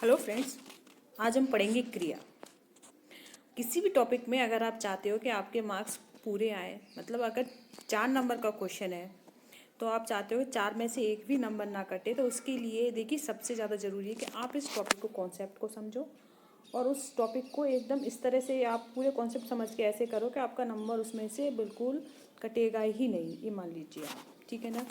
Hello friends, आज हम पढ़ेंगे क्रिया। किसी भी टॉपिक में अगर आप चाहते हो कि आपके मार्क्स पूरे आए, मतलब अगर 4 नंबर का क्वेश्चन है तो आप चाहते हो कि 4 में से एक भी नंबर ना कटे, तो उसके लिए देखिए सबसे ज़्यादा ज़रूरी है कि आप इस टॉपिक को, कॉन्सेप्ट को समझो और उस टॉपिक को एकदम इस तरह से आप पूरे कॉन्सेप्ट समझ के ऐसे करो कि आपका नंबर उसमें से बिल्कुल कटेगा ही नहीं। ये मान लीजिए आप, ठीक है ना।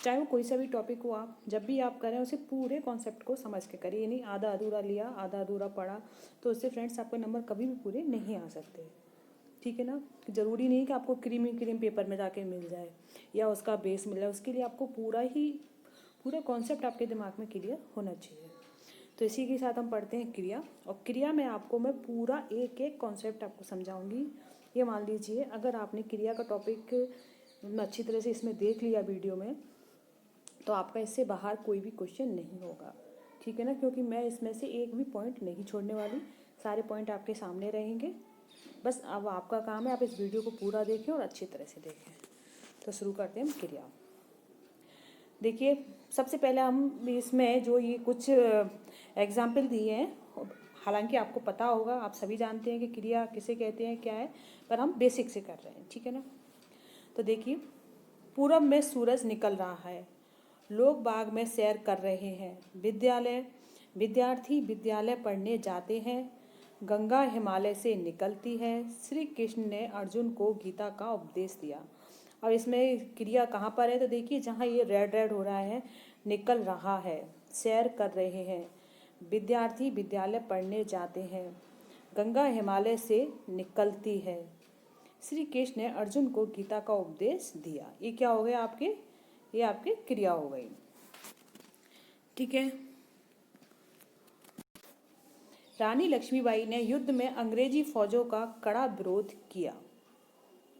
चाहे वो कोई सा भी टॉपिक हो, आप जब भी आप करें उसे पूरे कॉन्सेप्ट को समझ के करिए, नहीं आधा अधूरा लिया, आधा अधूरा पढ़ा, तो उससे फ्रेंड्स आपके नंबर कभी भी पूरे नहीं आ सकते, ठीक है ना। ज़रूरी नहीं कि आपको क्रीम पेपर में जाके मिल जाए या उसका बेस मिल जाए, उसके लिए आपको पूरा कॉन्सेप्ट आपके दिमाग में क्लियर होना चाहिए। तो इसी के साथ हम पढ़ते हैं क्रिया, और क्रिया में आपको मैं पूरा एक एक कॉन्सेप्ट आपको समझाऊंगी। ये मान लीजिए अगर आपने क्रिया का टॉपिक अच्छी तरह से इसमें देख लिया वीडियो में, तो आपका इससे बाहर कोई भी क्वेश्चन नहीं होगा, ठीक है ना, क्योंकि मैं इसमें से एक भी पॉइंट नहीं छोड़ने वाली, सारे पॉइंट आपके सामने रहेंगे। बस अब आपका काम है आप इस वीडियो को पूरा देखें और अच्छी तरह से देखें। तो शुरू करते हैं हम क्रिया। देखिए, सबसे पहले हम इसमें जो ये कुछ एग्जाम्पल दिए हैं, हालांकि आपको पता होगा, आप सभी जानते हैं कि क्रिया किसे कहते हैं, क्या है, पर हम बेसिक से कर रहे हैं, ठीक है ना। तो देखिए, पूरब में सूरज निकल रहा है, लोग बाग में सैर कर रहे हैं, विद्यार्थी विद्यालय पढ़ने जाते हैं, गंगा हिमालय से निकलती है, श्री कृष्ण ने अर्जुन को गीता का उपदेश दिया। अब इसमें क्रिया कहाँ पर है, तो देखिए जहाँ ये रेड रेड हो रहा है, निकल रहा है, सैर कर रहे हैं, विद्यार्थी विद्यालय पढ़ने जाते हैं, गंगा हिमालय से निकलती है, श्री कृष्ण ने अर्जुन को गीता का उपदेश दिया। ये क्या हो गया आपके, ये आपकी क्रिया हो गई, ठीक है। रानी लक्ष्मीबाई ने युद्ध में अंग्रेजी फौजों का कड़ा विरोध किया,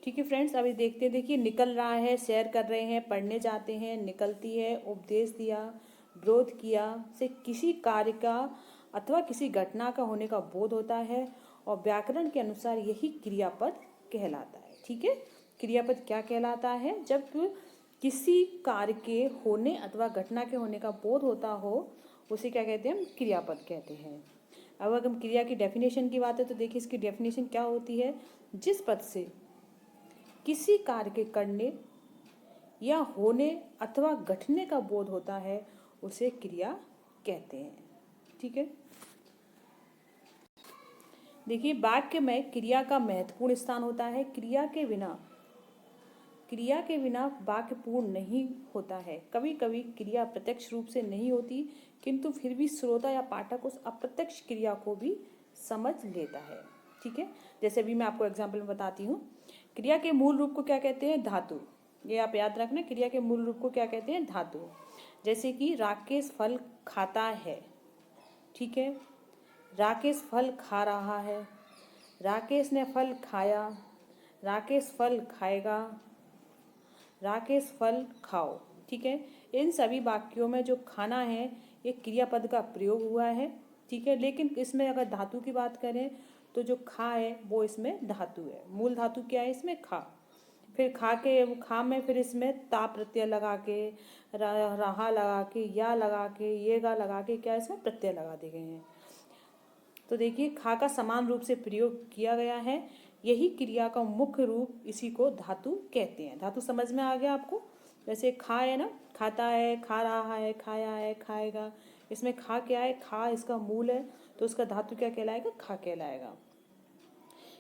ठीक है फ्रेंड्स। अभी देखते हैं, देखिए निकल रहा है, सैर कर रहे हैं, पढ़ने जाते हैं, निकलती है, उपदेश दिया, विरोध किया से किसी कार्य का अथवा किसी घटना का होने का बोध होता है, और व्याकरण के अनुसार यही क्रियापद कहलाता है, ठीक है। क्रियापद क्या कहलाता है, जब किसी कार्य के होने अथवा घटना के होने का बोध होता हो, उसे क्या कहते हैं, हम क्रियापद कहते हैं। अब अगर हम क्रिया की डेफिनेशन की बात है तो देखिए इसकी डेफिनेशन क्या होती है, जिस पद से किसी कार्य के करने या होने अथवा घटने का बोध होता है उसे क्रिया कहते हैं, ठीक है। देखिए, वाक्य में क्रिया का महत्वपूर्ण स्थान होता है। क्रिया के बिना वाक्य पूर्ण नहीं होता है। कभी कभी क्रिया प्रत्यक्ष रूप से नहीं होती, किंतु फिर भी श्रोता या पाठक उस अप्रत्यक्ष क्रिया को भी समझ लेता है, ठीक है। जैसे अभी मैं आपको एग्जाम्पल में बताती हूँ, क्रिया के मूल रूप को क्या कहते हैं, धातु। ये आप याद रखना, क्रिया के मूल रूप को क्या कहते हैं, धातु। जैसे कि राकेश फल खाता है, ठीक है, राकेश फल खा रहा है, राकेश ने फल खाया, राकेश फल खाएगा, राकेश फल खाओ, ठीक है। इन सभी वाक्यों में जो खाना है ये क्रियापद का प्रयोग हुआ है, ठीक है। लेकिन इसमें अगर धातु की बात करें तो जो खा है वो इसमें धातु है, मूल धातु क्या है इसमें, खा। फिर खा में फिर इसमें ता प्रत्यय लगा के, रहा लगा के, या लगा के, ये गा लगा के क्या इसमें प्रत्यय लगा दिए गए हैं। तो देखिए, खा का समान रूप से प्रयोग किया गया है, यही क्रिया का मुख्य रूप, इसी को धातु कहते हैं। धातु समझ में आ गया आपको। जैसे खा है ना, खाता है, खा रहा है, खाया है, खाएगा, इसमें खा क्या है, खा इसका मूल है, तो उसका धातु क्या कहलाएगा, खा कहलाएगा।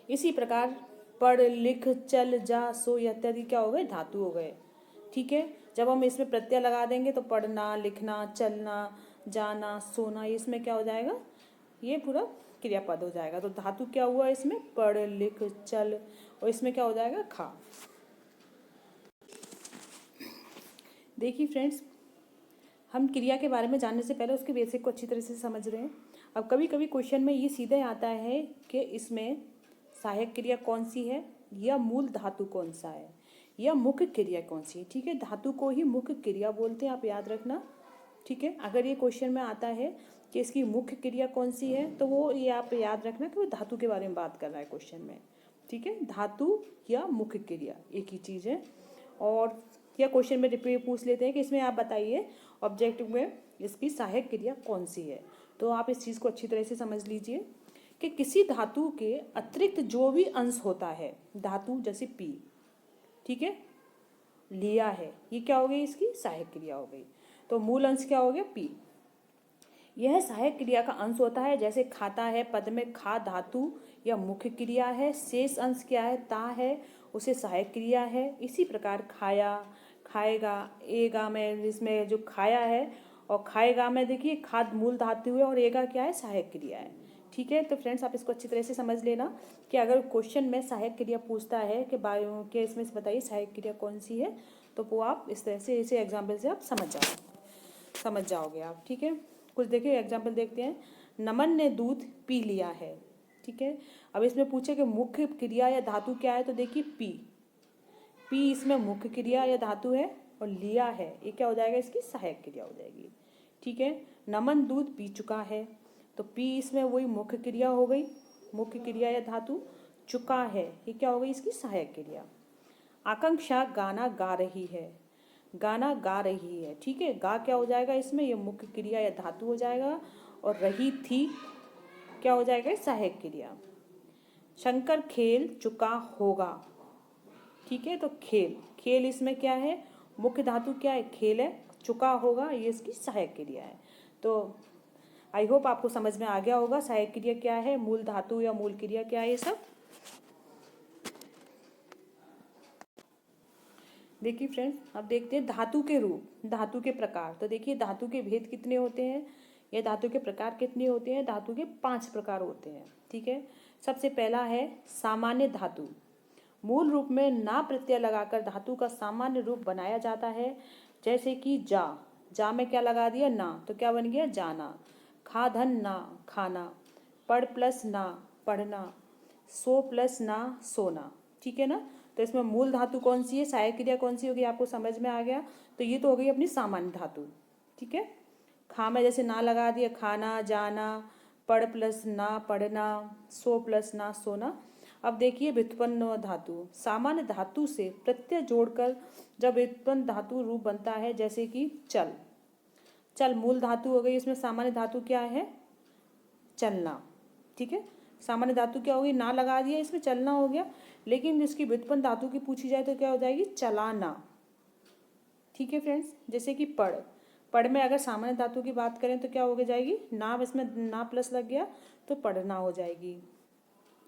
इसी प्रकार पढ़, लिख, चल, जा, सो इत्यादि क्या हो गए, धातु हो गए, ठीक है। जब हम इसमें प्रत्यय लगा देंगे तो पढ़ना, लिखना, चलना, जाना, सोना, इसमें क्या हो जाएगा, ये पूरा क्रियापद हो जाएगा। तो धातु क्या हुआ इसमें, पढ़, लिख, चल, और इसमें क्या हो जाएगा, खा। देखिए फ्रेंड्स, हम क्रिया के बारे में जानने से पहले उसके बेसिक को अच्छी तरह से समझ रहे हैं। अब कभी कभी क्वेश्चन में ये सीधे आता है कि इसमें सहायक क्रिया कौन सी है, या मूल धातु कौन सा है, या मुख्य क्रिया कौन सी है, ठीक है। धातु को ही मुख्य क्रिया बोलते हैं, आप याद रखना, ठीक है। अगर ये क्वेश्चन में आता है कि इसकी मुख्य क्रिया कौन सी है, तो वो ये आप याद रखना कि वो धातु के बारे में बात कर रहा है क्वेश्चन में, ठीक है। धातु या मुख्य क्रिया एक ही चीज़ है। और या क्वेश्चन में रिपीट पूछ लेते हैं कि इसमें आप बताइए ऑब्जेक्टिव में इसकी सहायक क्रिया कौन सी है। तो आप इस चीज़ को अच्छी तरह से समझ लीजिए कि किसी धातु के अतिरिक्त जो भी अंश होता है, धातु जैसे पी, ठीक है, लिया है, ये क्या हो गई, इसकी सहायक क्रिया हो गई। तो मूल अंश क्या हो गया, पी। यह सहायक क्रिया का अंश होता है, जैसे खाता है, पद में खा धातु या मुख्य क्रिया है, शेष अंश क्या है, ता है, उसे सहायक क्रिया है। इसी प्रकार खाया, खाएगा, एगा में इसमें जो खाया है और खाएगा में देखिए खाद मूल धातु है और एगा क्या है, सहायक क्रिया है। ठीक है, तो फ्रेंड्स आप इसको अच्छी तरह से समझ लेना कि अगर क्वेश्चन में सहायक क्रिया पूछता है कि बायो के इसमें से बताइए सहायक क्रिया कौन सी है, तो वो आप इस तरह से इसे एग्जाम्पल से आप समझ जाओगे आप। ठीक है, कुछ देखिए एग्जाम्पल देखते हैं। नमन ने दूध पी लिया है। ठीक है, अब इसमें पूछे कि मुख्य क्रिया या धातु क्या है, तो देखिए पी इसमें मुख्य क्रिया या धातु है और लिया है, ये क्या हो जाएगा, इसकी सहायक क्रिया हो जाएगी। ठीक है, नमन दूध पी चुका है, तो पी इसमें वही मुख्य क्रिया हो गई, मुख्य क्रिया या धातु। चुका है, ये क्या हो गई, इसकी सहायक क्रिया। आकांक्षा गाना गा रही है, गाना गा रही है। ठीक है, गा क्या हो जाएगा, इसमें ये मुख्य क्रिया या धातु हो जाएगा और रही थी क्या हो जाएगा, सहायक क्रिया। शंकर खेल चुका होगा। ठीक है, तो खेल इसमें क्या है, मुख्य धातु क्या है, खेल है, चुका होगा ये इसकी सहायक क्रिया है। तो आई होप आपको समझ में आ गया होगा सहायक क्रिया क्या है, मूल धातु या मूल क्रिया क्या है, ये सब। देखिए फ्रेंड्स, अब देखते हैं धातु के रूप, धातु के प्रकार। तो देखिए धातु के भेद कितने होते हैं या धातु के प्रकार कितने होते हैं। धातु के 5 प्रकार होते हैं। ठीक है, सबसे पहला है सामान्य धातु। मूल रूप में ना प्रत्यय लगाकर धातु का सामान्य रूप बनाया जाता है, जैसे कि जा में क्या लगा दिया, ना, तो क्या बन गया, जाना। खा धन ना, खाना। पढ़ प्लस ना, पढ़ना। सो प्लस ना, सोना। ठीक है ना, तो इसमें मूल धातु कौन सी है, सहायक क्रिया कौन सी होगी, आपको समझ में आ गया। तो ये तो हो गई अपनी सामान्य धातु। ठीक है, खा में जैसे ना लगा दिया, खाना, जाना। पढ़ प्लस ना, पढ़ना। सो प्लस ना, सोना। अब देखिए व्युत्पन्न धातु, सामान्य धातु से प्रत्यय जोड़कर जब व्युत्पन्न धातु रूप बनता है, जैसे कि चल मूल धातु हो गई, इसमें सामान्य धातु क्या है, चलना। ठीक है, सामान्य धातु क्या होगी, ना लगा दिया, इसमें चलना हो गया। लेकिन इसकी व्युत्पन्न धातु की पूछी जाए तो क्या हो जाएगी, चलाना। ठीक है फ्रेंड्स, जैसे कि पढ़ में अगर सामान्य धातु की बात करें तो क्या हो जाएगी, ना, इसमें ना प्लस लग गया तो पढ़ना हो जाएगी,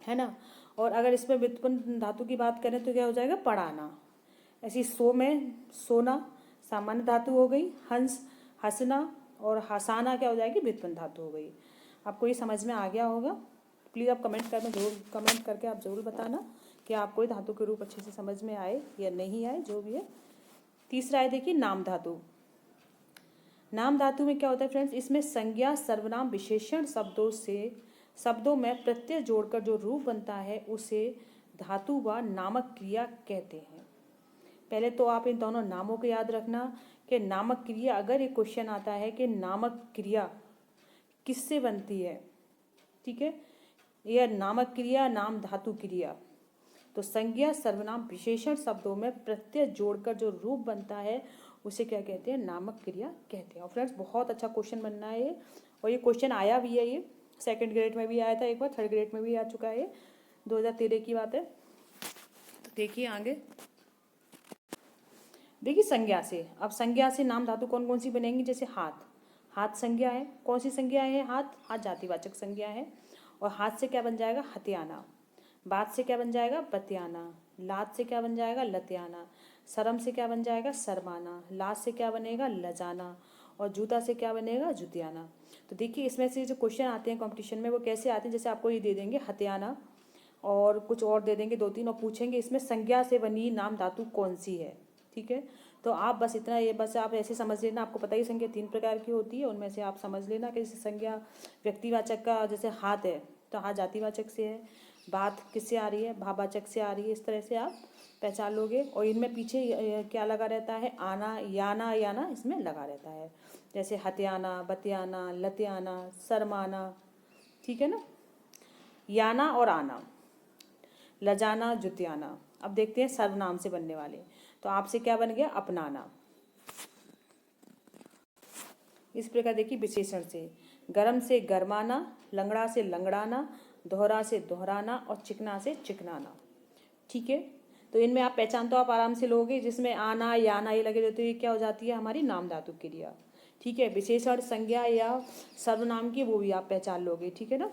है ना। और अगर इसमें व्युत्पन्न धातु की बात करें तो क्या हो जाएगा, पढ़ाना। ऐसी सो में सोना सामान्य धातु हो गई, हंस हंसना और हंसाना क्या हो जाएगी, व्युत्पन्न धातु हो गई। आपको ये समझ में आ गया होगा। प्लीज़ आप कमेंट करके आप ज़रूर बताना कि आपको ये धातु के रूप अच्छे से समझ में आए या नहीं आए, जो भी है। तीसरा है देखिए नाम धातु। नाम धातु में क्या होता है फ्रेंड्स, इसमें संज्ञा सर्वनाम विशेषण शब्दों में प्रत्यय जोड़कर जो रूप बनता है उसे धातु व नामक क्रिया कहते हैं। पहले तो आप इन दोनों नामों को याद रखना कि नामक क्रिया, अगर एक क्वेश्चन आता है कि नामक क्रिया किससे बनती है, ठीक है, यह नामक क्रिया नाम धातु क्रिया, तो संज्ञा सर्वनाम विशेषण शब्दों में प्रत्यय जोड़कर जो रूप बनता है उसे क्या कहते हैं, नामक क्रिया कहते हैं। और फ्रेंड्स बहुत अच्छा क्वेश्चन बनना है ये, और ये क्वेश्चन आया भी है, ये 2nd ग्रेड में भी आया था एक बार, 3rd ग्रेड में भी आ चुका है, ये 2013 की बात है। तो देखिए आगे, देखिए संज्ञा से, अब संज्ञा से नाम धातु कौन कौन सी बनेंगी, जैसे हाथ संज्ञा है, कौन सी संज्ञा है, हाथ जातिवाचक संज्ञा है। और हाथ से क्या बन जाएगा, हत्याना। बात से क्या बन जाएगा, बतियाना। लात से क्या बन जाएगा, लतियाना। शर्म से क्या बन जाएगा, शर्माना। लात से क्या बनेगा, लजाना। और जूता से क्या बनेगा, जुतियाना। तो देखिए इसमें से जो क्वेश्चन आते हैं कंपटीशन में वो कैसे आते हैं, जैसे आपको ये दे देंगे हत्याना और कुछ और दे देंगे 2-3 और पूछेंगे इसमें संज्ञा से बनी नाम धातु कौन सी है। ठीक है, तो आप बस इतना, ये बस आप ऐसे समझ लेना, आपको पता ही संज्ञा 3 प्रकार की होती है, उनमें से आप समझ लेना कि जैसे संज्ञा व्यक्तिवाचक का जैसे हाथ है तो हाथ जातिवाचक से है, बात किससे आ रही है, भाववाचक से आ रही है, इस तरह से आप पहचान लोगे। और इनमें पीछे क्या लगा रहता है, आना, याना इसमें लगा रहता है, जैसे हत्याना, बतियाना, लतियाना, शर्माना। ठीक है ना, याना और आना, लजाना, जुतियाना। अब देखते हैं सर्वनाम से बनने वाले, तो आपसे क्या बन गया, अपनाना। इस प्रकार देखिए विशेषण से, गरम से गरमाना, लंगड़ा से लंगड़ाना, दोहरा से दोहराना और चिकना से चिकनाना। ठीक है, तो इनमें आप पहचान तो आप आराम से लोगे, जिसमें आना या आना ये लगे रहते, ये क्या हो जाती है हमारी नाम धातु क्रिया। ठीक है, विशेषण संज्ञा या सर्वनाम की वो भी आप पहचान लोगे। ठीक है ना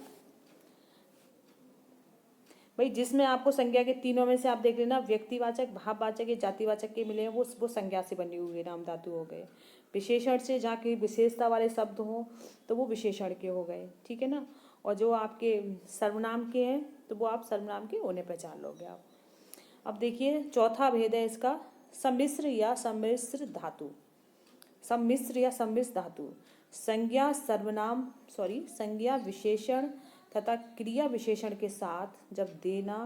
भाई, जिसमें आपको संज्ञा के तीनों में से आप देख लेना, व्यक्तिवाचक, भाववाचक या जातिवाचक के मिले हैं वो संज्ञा से बने हुए नाम धातु हो गए। विशेषण से जहाँ की विशेषता वाले शब्द हों तो वो विशेषण के हो गए। ठीक है ना, और जो आपके सर्वनाम के हैं तो वो आप सर्वनाम के उन्हें पहचान लोगे आप। अब देखिए चौथा भेद है इसका, सम्मिश्र या सम्मिश्र धातु। सम्मिश्र या सम्मिश्र धातु संज्ञा सर्वनाम संज्ञा विशेषण तथा क्रिया विशेषण के साथ जब देना,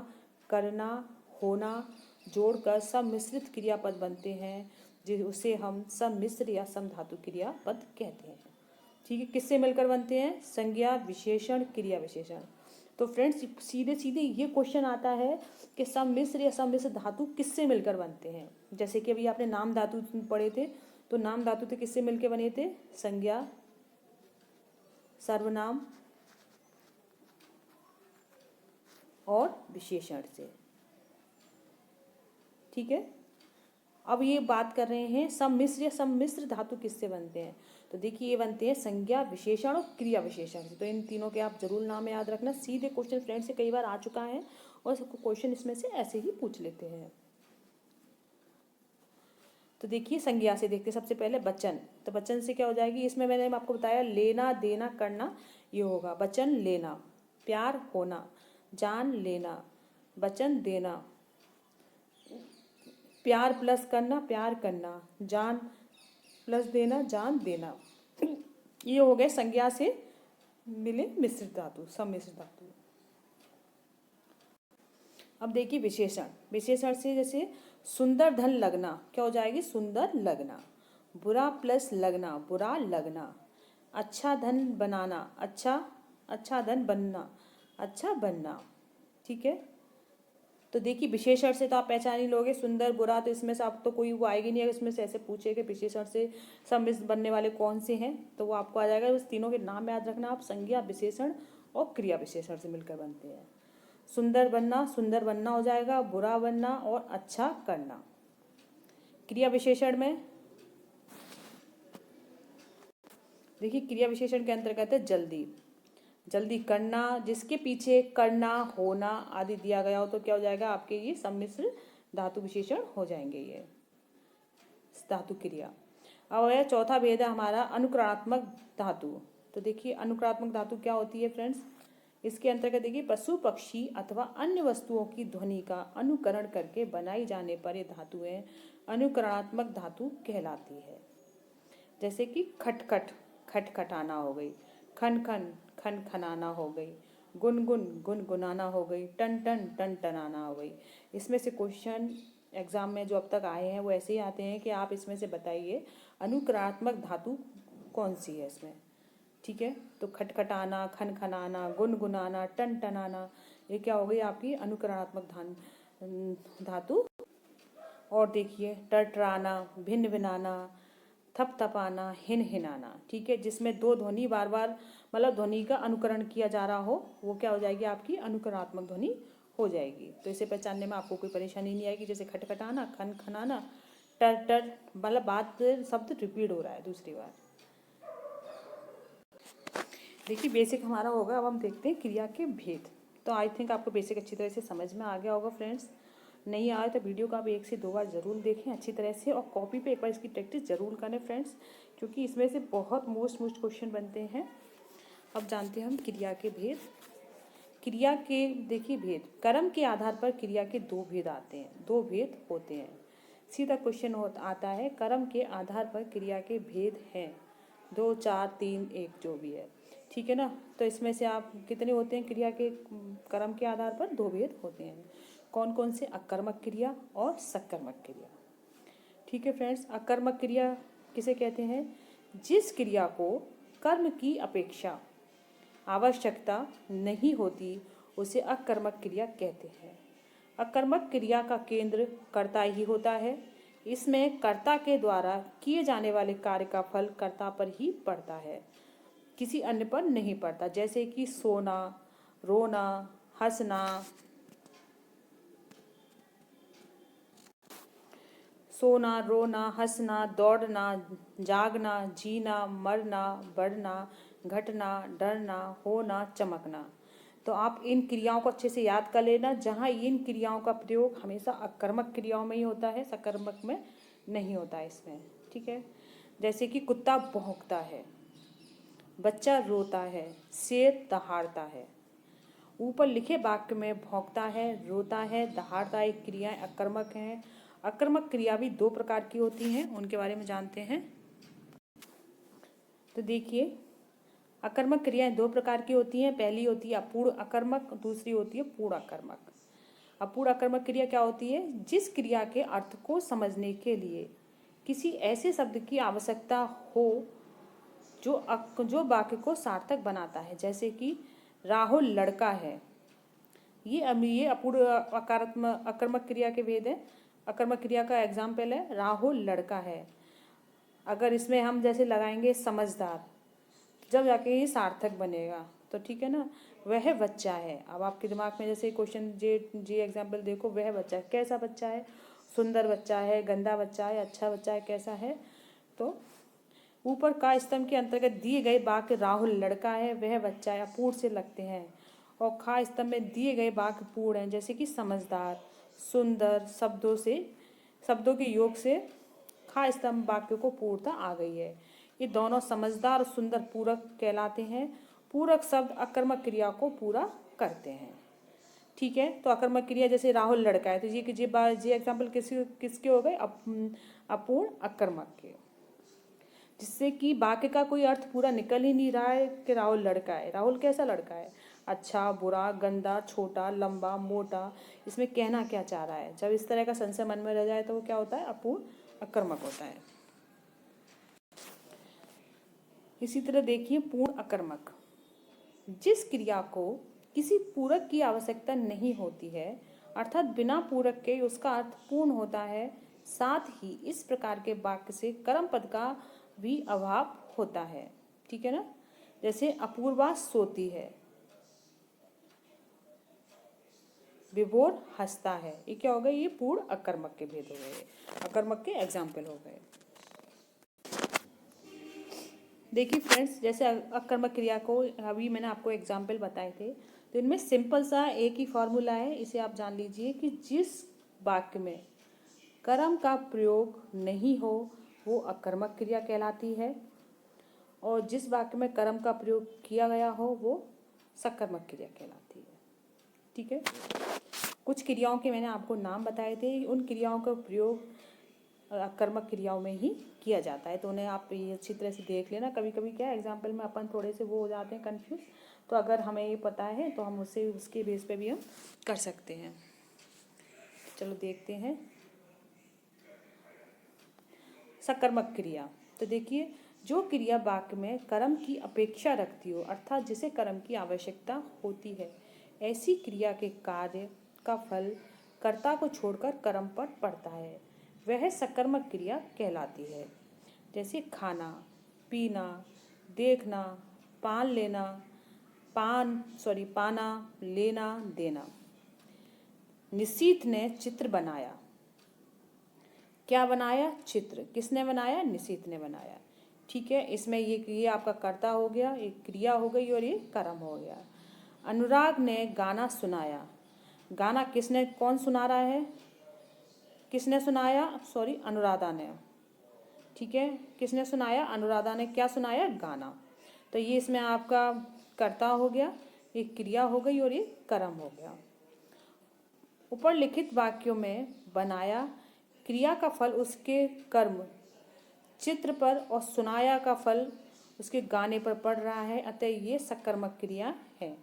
करना, होना जोड़कर सम्मिश्रित क्रियापद बनते हैं, उसे हम सम्मिश्र या समधातु क्रियापद कहते हैं। ठीक है, किससे मिलकर बनते हैं? संज्ञा विशेषण क्रिया विशेषण। तो फ्रेंड्स सीधे सीधे ये क्वेश्चन आता है कि सम्मिश्र या सम्मिश्र धातु किससे मिलकर बनते हैं। जैसे कि अभी आपने नाम धातु पढ़े थे, तो नाम धातु तो किससे मिलकर बने थे? संज्ञा, सर्वनाम और विशेषण से। ठीक है, अब ये बात कर रहे हैं सम्मिश्र या सम्मिश्र धातु किससे बनते हैं। तो देखिए ये बनते हैं संज्ञा विशेषण और क्रिया विशेषण से। तो इन तीनों के आप जरूर नाम याद रखना, सीधे क्वेश्चन फ्रेंड से कई बार आ चुका है और सबको क्वेश्चन इसमें से ऐसे ही पूछ लेते हैं। तो देखिए संज्ञा से देखते सबसे पहले वचन। तो वचन से क्या हो जाएगी, इसमें मैंने आपको बताया लेना, देना, करना ये होगा। वचन लेना, प्यार होना, जान लेना, वचन देना, प्यार प्लस करना, प्यार करना, जान प्लस देना, जान देना। ये हो गए संज्ञा से मिले मिश्रित धातु, सम्मिश्र धातु। अब देखिए विशेषण। विशेषण से जैसे सुंदर धन लगना क्या हो जाएगी? सुंदर लगना। बुरा प्लस लगना, बुरा लगना। अच्छा धन बनाना, अच्छा धन बनना, अच्छा बनना। ठीक है, तो देखिए विशेषण से तो आप पहचान ही लोगे, सुंदर बुरा, तो इसमें से आप तो कोई वो आएगी नहीं। अगर इसमें से ऐसे पूछे कि विशेषण से सम्मिश्र बनने वाले कौन से हैं तो वो आपको आ जाएगा। उस तीनों के नाम याद रखना आप, संज्ञा विशेषण और क्रिया विशेषण से मिलकर बनते हैं। सुंदर बनना हो जाएगा, बुरा बनना और अच्छा करना। क्रिया विशेषण में देखिए क्रिया विशेषण के अंतर्गत है जल्दी। जल्दी करना, जिसके पीछे करना, होना आदि दिया गया हो तो क्या हो जाएगा आपके ये सम्मिश्र धातु विशेषण हो जाएंगे ये धातु क्रिया। अब है चौथा भेद है हमारा अनुकरणात्मक धातु। तो देखिए अनुकरणात्मक धातु क्या होती है फ्रेंड्स, इसके अंतर्गत देखिए पशु पक्षी अथवा अन्य वस्तुओं की ध्वनि का अनुकरण करके बनाई जाने पर ये धातुएं अनुकरणात्मक धातु कहलाती है। जैसे कि खटखट, खटखटाना हो गई, खन खन, खन खनाना हो गई, गुनगुन, गुनगुनाना हो गई, टन टन, टन टनाना हो गई। इसमें से क्वेश्चन एग्जाम में जो अब तक आए हैं वो ऐसे ही आते हैं कि आप इसमें से बताइए अनुकरणात्मक धातु कौन सी है इसमें। ठीक है, तो खटखटाना, खन खनाना, गुनगुनाना, टन टनाना ये क्या हो गई आपकी अनुकरणात्मक धातु। और देखिए टरटराना, भिन भिनाना, थपथपाना, हिन हिनाना। ठीक है, जिसमें दो ध्वनि बार बार मतलब ध्वनि का अनुकरण किया जा रहा हो वो क्या हो जाएगी आपकी अनुकरणात्मक ध्वनि हो जाएगी। तो इसे पहचानने में आपको कोई परेशानी नहीं आएगी। जैसे खटखटाना, खन खनाना, टर टर, मतलब बात शब्द रिपीट हो रहा है दूसरी बार। देखिए बेसिक हमारा होगा। अब हम देखते हैं क्रिया के भेद। तो आई थिंक आपको बेसिक अच्छी तरह से समझ में आ गया होगा फ्रेंड्स। नहीं आए तो वीडियो को आप 1 से 2 बार ज़रूर देखें अच्छी तरह से, और कॉपी पे एक बार इसकी प्रैक्टिस ज़रूर करें फ्रेंड्स, क्योंकि इसमें से बहुत मोस्ट क्वेश्चन बनते हैं। अब जानते हैं हम क्रिया के भेद। क्रिया के देखिए भेद, कर्म के आधार पर क्रिया के 2 भेद आते हैं, 2 भेद होते हैं। सीधा क्वेश्चन आता है कर्म के आधार पर क्रिया के भेद हैं 2, 4, 3, 1 जो भी है। ठीक है ना, तो इसमें से आप कितने होते हैं क्रिया के कर्म के आधार पर? 2 भेद होते हैं। कौन कौन से? अकर्मक क्रिया और सकर्मक क्रिया। ठीक है फ्रेंड्स, अकर्मक क्रिया किसे कहते हैं? जिस क्रिया को कर्म की अपेक्षा आवश्यकता नहीं होती उसे अकर्मक क्रिया कहते हैं। अकर्मक क्रिया का केंद्र कर्ता ही होता है, इसमें कर्ता के द्वारा किए जाने वाले कार्य का फल कर्ता पर ही पड़ता है, किसी अन्य पर नहीं पड़ता। जैसे कि सोना, रोना, हंसना, सोना, रोना, हंसना, दौड़ना, जागना, जीना, मरना, बढ़ना, घटना, डरना, होना, चमकना। तो आप इन क्रियाओं को अच्छे से याद कर लेना, जहाँ इन क्रियाओं का प्रयोग हमेशा अकर्मक क्रियाओं में ही होता है, सकर्मक में नहीं होता है इसमें। ठीक है, जैसे कि कुत्ता भौंकता है, बच्चा रोता है, शेर दहाड़ता है। ऊपर लिखे वाक्य में भौंकता है, रोता है, दहाड़ता है क्रियाएं अकर्मक हैं। अकर्मक क्रिया भी दो प्रकार की होती हैं, उनके बारे में जानते हैं। तो देखिए, अकर्मक क्रियाएं दो प्रकार की होती हैं। पहली होती है अपूर्ण अकर्मक, दूसरी होती है पूर्ण अकर्मक। अपूर्ण अकर्मक क्रिया क्या होती है? जिस क्रिया के अर्थ को समझने के लिए किसी ऐसे शब्द की आवश्यकता हो जो वाक्य को सार्थक बनाता है। जैसे कि राहुल लड़का है, ये अपूर्ण अकर्मक क्रिया के भेद है। अकर्मक क्रिया का एग्जाम्पल है राहुल लड़का है। अगर इसमें हम जैसे लगाएंगे समझदार, जब जाके ये सार्थक बनेगा। तो ठीक है ना, वह बच्चा है। अब आपके दिमाग में जैसे क्वेश्चन जे एग्जाम्पल देखो, वह बच्चा है, कैसा बच्चा है? सुंदर बच्चा है, गंदा बच्चा है, अच्छा बच्चा है, कैसा है? तो ऊपर का स्तंभ के अंतर्गत दिए गए वाक्य राहुल लड़का है, वह बच्चा है, अपूर्ण से लगते हैं। और खा स्तंभ में दिए गए वाक्य पूर्ण हैं, जैसे कि समझदार, सुंदर। शब्दों के योग से खा स्तंभ वाक्य को पूर्णता आ गई है। ये दोनों समझदार और सुंदर पूरक कहलाते हैं। पूरक शब्द अकर्मक क्रिया को पूरा करते हैं। ठीक है, तो अकर्मक क्रिया जैसे राहुल लड़का है, तो ये एग्जाम्पल किसके हो गए? अपूर्ण अकर्मक के, जिससे कि वाक्य का कोई अर्थ पूरा निकल ही नहीं रहा है कि राहुल लड़का है। राहुल कैसा लड़का है? अच्छा, बुरा, गंदा, छोटा, लंबा, मोटा। इसमें कहना क्या चाह रहा है? जब इस तरह का संशय मन में रह जाए तो वो क्या होता है? अपूर्ण अकर्मक होता है। इसी तरह देखिए पूर्ण अकर्मक, जिस क्रिया को किसी पूरक की आवश्यकता नहीं होती है, अर्थात बिना पूरक के उसका अर्थ पूर्ण होता है। साथ ही इस प्रकार के वाक्य से कर्म पद का भी अभाव होता है। ठीक है ना, जैसे अपूर्वा सोती है, विभोर हंसता है। ये क्या हो गए? ये पूर्ण अकर्मक के भेद हो गए, अकर्मक के एग्जाम्पल हो गए। देखिए फ्रेंड्स, जैसे अकर्मक क्रिया को अभी मैंने आपको एग्जाम्पल बताए थे, तो इनमें सिंपल सा एक ही फॉर्मूला है। इसे आप जान लीजिए कि जिस वाक्य में कर्म का प्रयोग नहीं हो वो अकर्मक क्रिया कहलाती है, और जिस वाक्य में कर्म का प्रयोग किया गया हो वो सकर्मक क्रिया कहलाती है। ठीक है, कुछ क्रियाओं के मैंने आपको नाम बताए थे, उन क्रियाओं का प्रयोग कर्मक क्रियाओं में ही किया जाता है। तो उन्हें आप ये अच्छी तरह से देख लेना। कभी कभी क्या एग्जाम्पल में अपन थोड़े से वो हो जाते हैं कंफ्यूज, तो अगर हमें ये पता है तो हम उसके बेस पे भी हम कर सकते हैं। चलो देखते हैं सकर्मक क्रिया। तो देखिए, जो क्रिया वाक्य में कर्म की अपेक्षा रखती हो, अर्थात जिसे कर्म की आवश्यकता होती है, ऐसी क्रिया के कार्य का फल कर्ता को छोड़कर कर्म पर पड़ता है, वह सकर्मक क्रिया कहलाती है। जैसे खाना, पीना, देखना, पाना, लेना, देना। निशीथ ने चित्र बनाया। क्या बनाया? चित्र। किसने बनाया? निशीथ ने बनाया। ठीक है, इसमें ये आपका कर्ता हो गया, एक क्रिया हो गई और ये कर्म हो गया। अनुराग ने गाना सुनाया। गाना कौन सुना रहा है? किसने सुनाया? अनुराधा ने। ठीक है, किसने सुनाया? अनुराधा ने। क्या सुनाया? गाना। तो ये इसमें आपका कर्ता हो गया, एक क्रिया हो गई और ये कर्म हो गया। ऊपर लिखित वाक्यों में बनाया क्रिया का फल उसके कर्म चित्र पर और सुनाया का फल उसके गाने पर पड़ रहा है, अतः ये सकर्मक क्रिया है।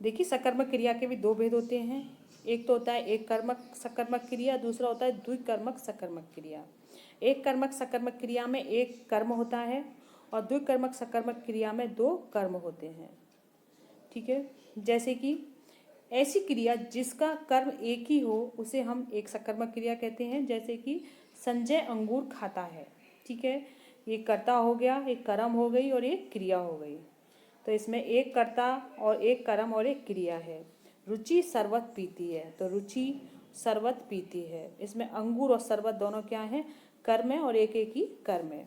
देखिए, सकर्मक क्रिया के भी दो भेद होते हैं। एक तो होता है एक कर्मक सकर्मक क्रिया, दूसरा होता है द्विकर्मक सकर्मक क्रिया। एक कर्मक सकर्मक क्रिया में एक कर्म होता है और द्विकर्मक सकर्मक क्रिया में दो कर्म होते हैं। ठीक है, जैसे कि ऐसी क्रिया जिसका कर्म एक ही हो उसे हम एक सकर्मक क्रिया कहते हैं। जैसे कि संजय अंगूर खाता है, ठीक है, ये कर्ता हो गया, एक कर्म हो गई और एक क्रिया हो गई। तो इसमें एक कर्ता और एक कर्म और एक क्रिया है। रुचि शरबत पीती है, तो रुचि शरबत पीती है, इसमें अंगूर और शरबत दोनों क्या हैं, कर्म है और एक एक ही कर्म है।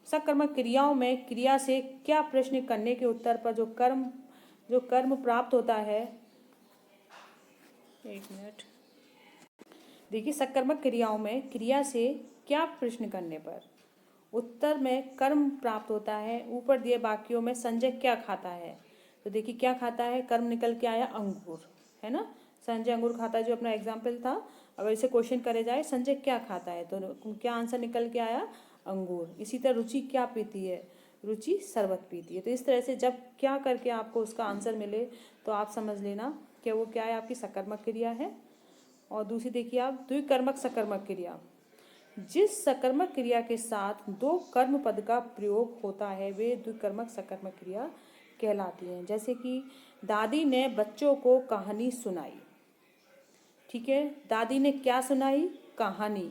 सकर्मक क्रियाओं में क्रिया से क्या प्रश्न करने के उत्तर पर जो कर्म प्राप्त होता है, एक मिनट, देखिए सकर्मक क्रियाओं में क्रिया से क्या प्रश्न करने पर उत्तर में कर्म प्राप्त होता है। ऊपर दिए वाक्यों में संजय क्या खाता है, तो देखिए क्या खाता है, कर्म निकल के आया अंगूर, है ना, संजय अंगूर खाता है जो अपना एग्जाम्पल था। अगर इसे क्वेश्चन करे जाए संजय क्या खाता है तो क्या आंसर निकल के आया, अंगूर। इसी तरह रुचि क्या पीती है, रुचि शरबत पीती है। तो इस तरह से जब क्या करके आपको उसका आंसर मिले तो आप समझ लेना कि वो क्या है, आपकी सकर्मक क्रिया है। और दूसरी देखिए आप, द्विकर्मक सकर्मक क्रिया, जिस सकर्मक क्रिया के साथ दो कर्म पद का प्रयोग होता है वे द्विकर्मक सकर्मक क्रिया कहलाती हैं। जैसे कि दादी ने बच्चों को कहानी सुनाई, ठीक है, दादी ने क्या सुनाई, कहानी,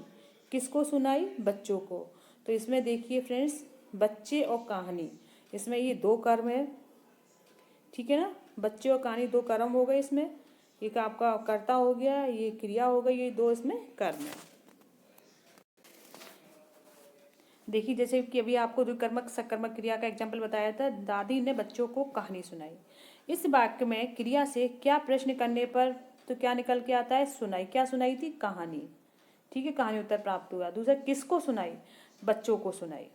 किसको सुनाई, बच्चों को। तो इसमें देखिए फ्रेंड्स, बच्चे और कहानी, इसमें ये दो कर्म है, ठीक है ना, बच्चे और कहानी दो कर्म हो गए इसमें, एक आपका कर्ता हो गया, ये क्रिया हो गई, ये दो इसमें कर्म है। देखिए जैसे कि अभी आपको द्विकर्मक सकर्मक क्रिया का एग्जाम्पल बताया था, दादी ने बच्चों को कहानी सुनाई। इस वाक्य में क्रिया से क्या प्रश्न करने पर तो क्या निकल के आता है, सुनाई, क्या सुनाई थी, कहानी, ठीक है, कहानी उत्तर प्राप्त हुआ। दूसरा किसको सुनाई, बच्चों को सुनाई,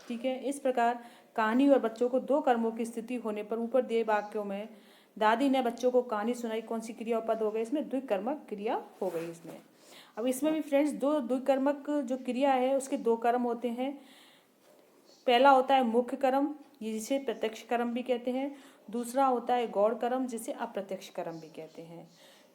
ठीक है। इस प्रकार कहानी और बच्चों को दो कर्मों की स्थिति होने पर ऊपर दिए वाक्यों में दादी ने बच्चों को कहानी सुनाई, कौन सी क्रिया पद हो गई, इसमें द्विकर्मक क्रिया हो गई इसमें। अब इसमें भी फ्रेंड्स दो द्विकर्मक जो क्रिया है उसके दो कर्म होते हैं। पहला होता है मुख्य कर्म, जिसे प्रत्यक्ष कर्म भी कहते हैं। दूसरा होता है गौड़ कर्म, जिसे अप्रत्यक्ष कर्म भी कहते हैं।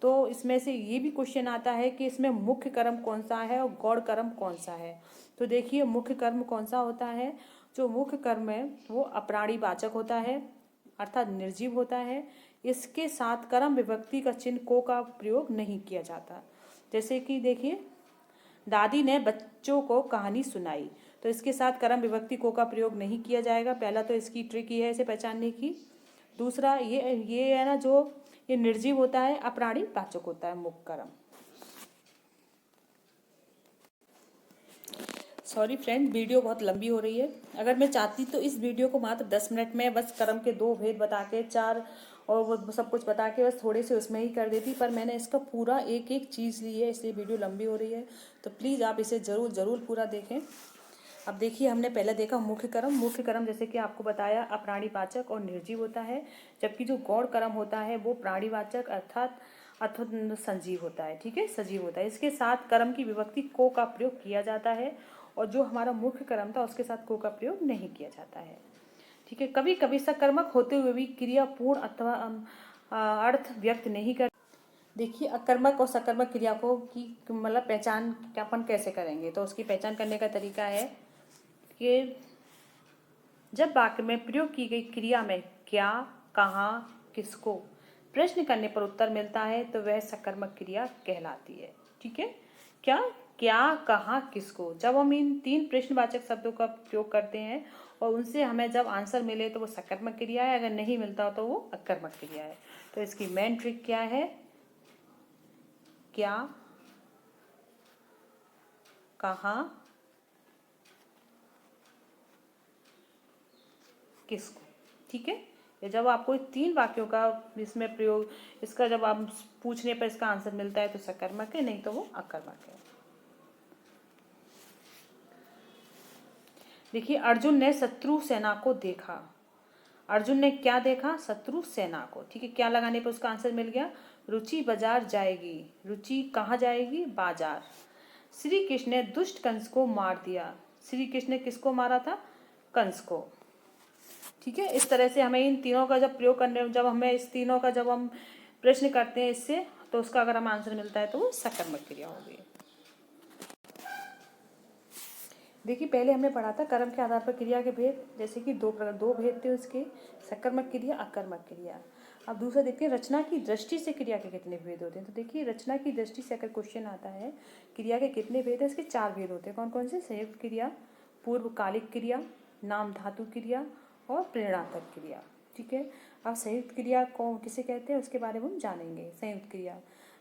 तो इसमें से ये भी क्वेश्चन आता है कि इसमें मुख्य कर्म कौन सा है और गौड़ कर्म कौन सा है। तो देखिए मुख्य कर्म कौन सा होता है, जो मुख्य कर्म है वो अप्राणीवाचक होता है, अर्थात निर्जीव होता है। इसके साथ कर्म विभक्ति का चिन्ह को का प्रयोग नहीं किया जाता। जैसे कि देखिए दादी ने बच्चों को कहानी सुनाई, तो इसके साथ कर्म विभक्ति को का प्रयोग नहीं किया जाएगा। पहला तो इसकी ट्रिक ये है इसे पहचानने की। दूसरा ये है ना, जो ये निर्जीव होता है, अप्राणीवाचक होता है मुख्य कर्म। सॉरी फ्रेंड, वीडियो बहुत लंबी हो रही है। अगर मैं चाहती तो इस वीडियो को मात्र 10 मिनट में बस कर्म के दो भेद बता के, चार और वो सब कुछ बता के बस थोड़े से उसमें ही कर देती, पर मैंने इसका पूरा एक एक चीज़ ली है, इसलिए वीडियो लंबी हो रही है। तो प्लीज़ आप इसे ज़रूर पूरा देखें। अब देखिए हमने पहले देखा मुख्य कर्म जैसे कि आपको बताया अप्राणीवाचक और निर्जीव होता है, जबकि जो गौड़ कर्म होता है वो प्राणीवाचक अर्थात संजीव होता है, ठीक है, सजीव होता है। इसके साथ कर्म की विभक्ति को का प्रयोग किया जाता है और जो हमारा मुख्य कर्म था उसके साथ को का प्रयोग नहीं किया जाता है, ठीक है। कभी कभी सकर्मक होते हुए भी क्रिया पूर्ण अथवा अर्थ व्यक्त नहीं कर। देखिए अकर्मक और सकर्मक क्रिया को की मतलब पहचान अपन कैसे करेंगे, तो उसकी पहचान करने का तरीका है कि जब वाक्य में प्रयोग की गई क्रिया में क्या, कहाँ, किसको प्रश्न करने पर उत्तर मिलता है तो वह सकर्मक क्रिया कहलाती है, ठीक है। क्या, कहाँ, किसको, जब हम इन तीन प्रश्नवाचक शब्दों का प्रयोग करते हैं और उनसे हमें जब आंसर मिले तो वो सकर्मक क्रिया है, अगर नहीं मिलता तो वो अकर्मक क्रिया है। तो इसकी मेन ट्रिक क्या है, क्या, कहाँ, किसको, ठीक है। ये जब आपको तीन वाक्यों का इसमें प्रयोग, इसका जब आप पूछने पर इसका आंसर मिलता है तो सकर्मक है, नहीं तो वो अकर्मक है। देखिए अर्जुन ने शत्रु सेना को देखा, अर्जुन ने क्या देखा, शत्रु सेना को, ठीक है। क्या लगाने पर उसका आंसर मिल गया, रुचि बाजार जाएगी, रुचि कहाँ जाएगी, बाजार। श्री कृष्ण ने दुष्ट कंस को मार दिया, श्री कृष्ण ने किसको मारा था, कंस को, ठीक है। इस तरह से हमें इन तीनों का जब प्रयोग करने, जब हमें इस तीनों का जब हम प्रश्न करते हैं इससे, तो उसका अगर हमें आंसर मिलता है तो वो सकर्मक क्रिया होगी। देखिए पहले हमने पढ़ा था कर्म के आधार पर क्रिया के भेद, जैसे कि दो भेद थे उसके, सकर्मक क्रिया, अकर्मक क्रिया। अब दूसरा देखते हैं रचना की दृष्टि से क्रिया के कितने भेद होते हैं। तो देखिए रचना की दृष्टि से अगर क्वेश्चन आता है क्रिया के कितने भेद है, इसके 4 भेद होते हैं। कौन कौन से? संयुक्त क्रिया, पूर्वकालिक क्रिया, नाम धातु क्रिया और प्रेरणार्थक क्रिया। ठीक है, अब संयुक्त क्रिया को किसे कहते हैं उसके बारे में हम जानेंगे। संयुक्त क्रिया,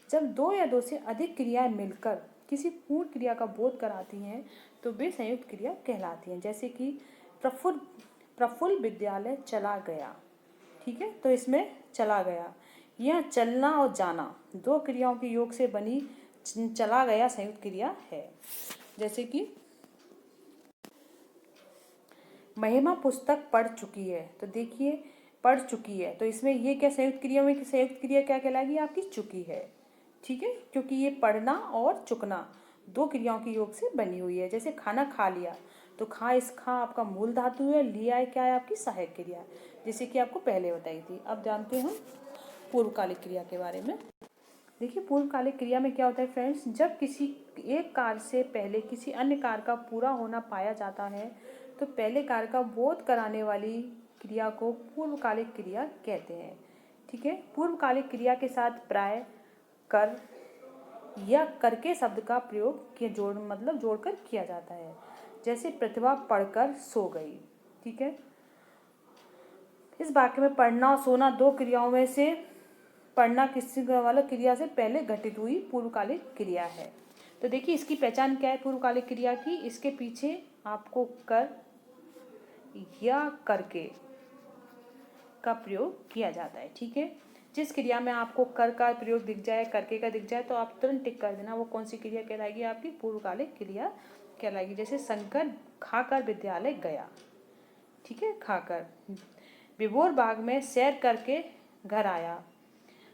जब 2 या 2 से अधिक क्रियाएं मिलकर किसी पूर्ण क्रिया का बोध कराती हैं तो वे संयुक्त क्रिया कहलाती हैं। जैसे कि प्रफुल्ल विद्यालय चला गया। ठीक है, तो इसमें चला गया, यह चलना और जाना 2 क्रियाओं के योग से बनी चला गया संयुक्त क्रिया है। जैसे कि महिमा पुस्तक पढ़ चुकी है, तो देखिए पढ़ चुकी है, तो इसमें ये क्या संयुक्त क्रिया में संयुक्त क्रिया क्या कहलाएगी आपकी? चुकी है। ठीक है, क्योंकि ये पढ़ना और चुकना 2 क्रियाओं के योग से बनी हुई है। जैसे खाना खा लिया, तो इस खा आपका मूल धातु है, लिया है क्या है आपकी? सहायक क्रिया, जैसे कि आपको पहले बताई थी। अब जानते हैं हम पूर्वकालिक क्रिया के बारे में। देखिए पूर्वकालिक क्रिया में क्या होता है फ्रेंड्स, जब किसी एक कार्य से पहले किसी अन्य कार्य का पूरा होना पाया जाता है तो पहले कार्य का बोध कराने वाली क्रिया को पूर्वकालिक क्रिया कहते हैं। ठीक है, पूर्वकालिक क्रिया के साथ प्राय कर या करके शब्द का प्रयोग जोड़कर किया जाता है। जैसे प्रतिभा पढ़कर सो गई। ठीक है, इस वाक्य में पढ़ना और सोना 2 क्रियाओं में से पढ़ना किसी वाला क्रिया से पहले घटित हुई पूर्वकालिक क्रिया है। तो देखिए इसकी पहचान क्या है पूर्वकालिक क्रिया की? इसके पीछे आपको कर या करके का प्रयोग किया जाता है। ठीक है, जिस क्रिया में आपको कर का प्रयोग दिख जाए, करके का दिख जाए, तो आप तुरंत टिक कर देना, वो कौन सी क्रिया कहलाएगी? आपकी पूर्वकालिक क्रिया कहलाएगी। जैसे शंकर खाकर विद्यालय गया। ठीक है, खाकर। विभोर बाग में सैर करके घर आया।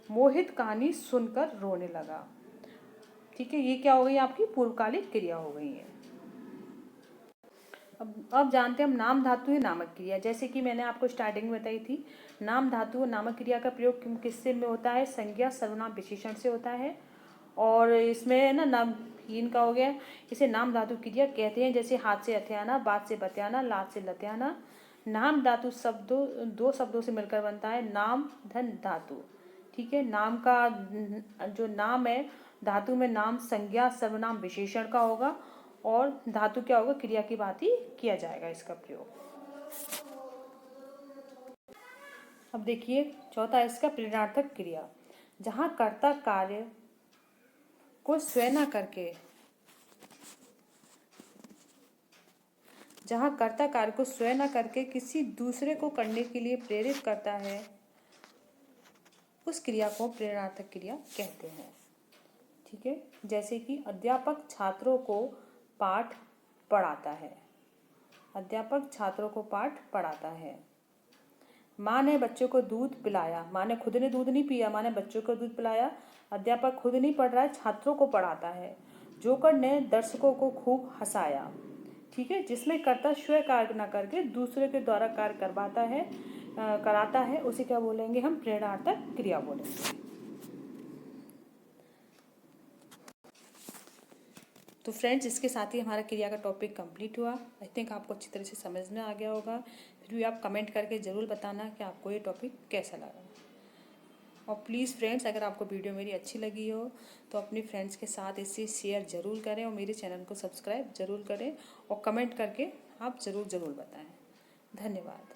मोहित कहानी सुनकर रोने लगा। ठीक है, ये क्या हो गई? आपकी पूर्वकालिक क्रिया हो गई है। अब जानते हैं हम नाम धातु या नामक क्रिया। जैसे कि मैंने आपको स्टार्टिंग में बताई थी, नाम धातु और नामक क्रिया का प्रयोग किससे में होता है? संज्ञा सर्वनाम विशेषण से होता है। और इसमें ना नाम इनका हो गया, इसे नाम धातु क्रिया कहते हैं। जैसे हाथ से हथियाना, बात से बतियाना, लात से लतियाना। नाम धातु शब्दों 2 शब्दों से मिलकर बनता है, नाम धन धातु। ठीक है, नाम का जो नाम है धातु में नाम संज्ञा सर्वनाम विशेषण का होगा और धातु क्या होगा? क्रिया की बात ही किया जाएगा इसका प्रयोग। अब देखिए चौथा है इसका प्रेरणार्थक क्रिया, जहां कर्ता कार्य को स्वयं न करके किसी दूसरे को करने के लिए प्रेरित करता है, उस क्रिया को प्रेरणार्थक क्रिया कहते हैं। ठीक है, जैसे कि अध्यापक छात्रों को पाठ पढ़ाता है। अध्यापक छात्रों को पाठ पढ़ाता है। माँ ने बच्चों को दूध पिलाया। माँ ने खुद ने दूध नहीं पिया, माँ ने बच्चों को दूध पिलाया। अध्यापक खुद नहीं पढ़ रहा है, छात्रों को पढ़ाता है। जोकर ने दर्शकों को खूब हंसाया। ठीक है, जिसमें कर्ता स्वयं कार्य न करके दूसरे के द्वारा कार्य कराता है, उसे क्या बोलेंगे हम? प्रेरणार्थक क्रिया बोलेंगे। तो फ्रेंड्स इसके साथ ही हमारा क्रिया का टॉपिक कंप्लीट हुआ। आई थिंक आपको अच्छी तरह से समझ में आ गया होगा। फिर भी आप कमेंट करके ज़रूर बताना कि आपको ये टॉपिक कैसा लगा। और प्लीज़ फ्रेंड्स अगर आपको वीडियो मेरी अच्छी लगी हो तो अपने फ्रेंड्स के साथ इसे शेयर ज़रूर करें और मेरे चैनल को सब्सक्राइब ज़रूर करें और कमेंट करके आप ज़रूर बताएं। धन्यवाद।